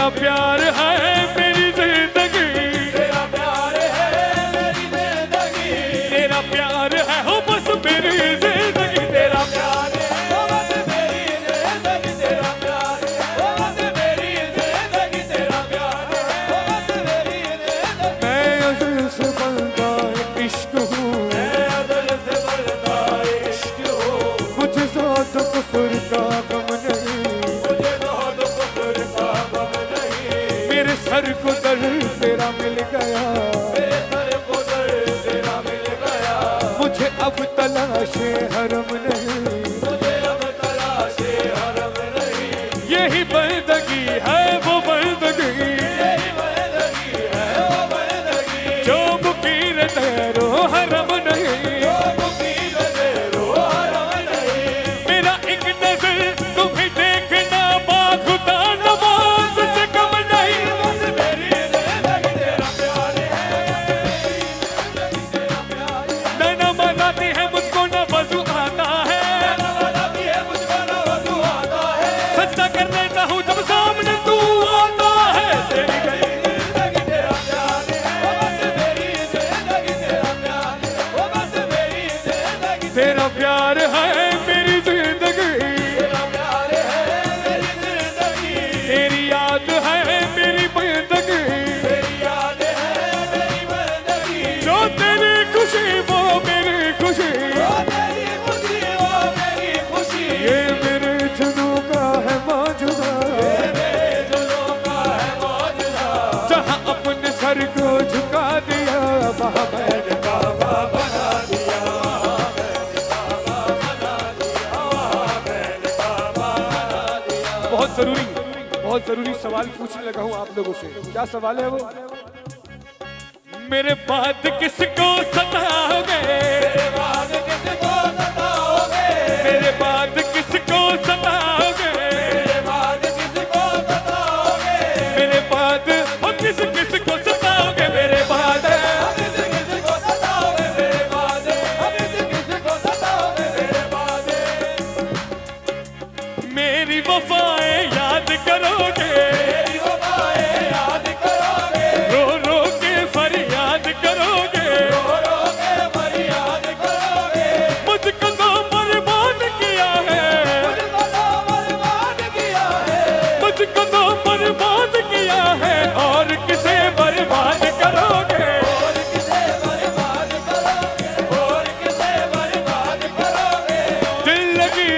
तेरा प्यार है मेरी जिंदगी, तेरा प्यार है मेरी जिंदगी, तेरा प्यार है हो बस मेरी जिंदगी, तेरा प्यार है बस मेरी जिंदगी, तेरा प्यार है बस मेरी जिंदगी, तेरा प्यार है बस मेरी जिंदगी। मैं अज़ल से बंदा इश्क हूँ, मैं अज़ल से बंदा इश्क हूँ, मुझे ज़ात कुफ्र का गम नहीं, मुझे ज़ात कुफ्र का गम नहीं। मेरे सर को दर्द तेरा मिल गया, मेरे सर को दर्द तेरा मिल गया, मुझे अब तलाशे हरम नहीं, मुझे अब तलाशे हरम नहीं। यही बंदगी है वो बंदगी, यही बंदगी है वो बंदगी, जो मुकीर तेरो हरम नहीं, जो मुकीर तेरो हरम नहीं। मेरा एक नजर तुम्हें देखना बाखुदा नमाज से कम नहीं, बस मेरी जिंदगी तेरा प्यार है, तेरा प्यार है। नैना मनाती है मुझको न वजू आता है, बनाती है मुझको न वजू आता है, सजदा कर लेता हूँ जब सामने तू आता है, तेरी जिंदगी तेरा प्यार है, बस मेरी जिंदगी तेरा प्यार है, वो बस मेरी जिंदगी तेरा प्यार है मेरी जिंदगी, तेरा प्यार है मेरी जिंदगी, तेरी याद है मेरी बंदगी, तेरी याद है मेरी बंदगी, जो तेरी खुशी वो मेरी खुशी, वो तेरी खुशी वो मेरी खुशी, ये मेरे जुनू का है मौजूदा, ये मेरे जुनूं का है मौजूदा। जहाँ अपने सर को झुका दिया वहाँ मैंने काबा बना दिया, मैंने काबा बना दिया, मैंने काबा बना दिया। बहुत जरूरी सवाल पूछने लगा हूँ आप लोगों से। क्या सवाल है वो? मेरे बाद किसको सताओगे, मेरे बाद किसको सताओगे, मेरे बाद किसको सताओगे, मेरे बाद किसको सताओगे, मेरे बाद हो किस किसको सताओगे, मेरे बाद किस किसको सताओगे, मेरे बाद किस किसको सताओगे, मेरे बाद मेरी वफाएं याद करोगे, मेरी वफाएं याद करोगे, रो रो के फरियाद करोगे, रो रो के फरियाद करोगे, मुझको तो बर्बाद किया है, मुझको तो बर्बाद किया है, मुझको तो बर्बाद किया है, और किसे बर्बाद करोगे, और किसे बर्बाद करोगे, और किसे बर्बाद करोगे। दिल लगी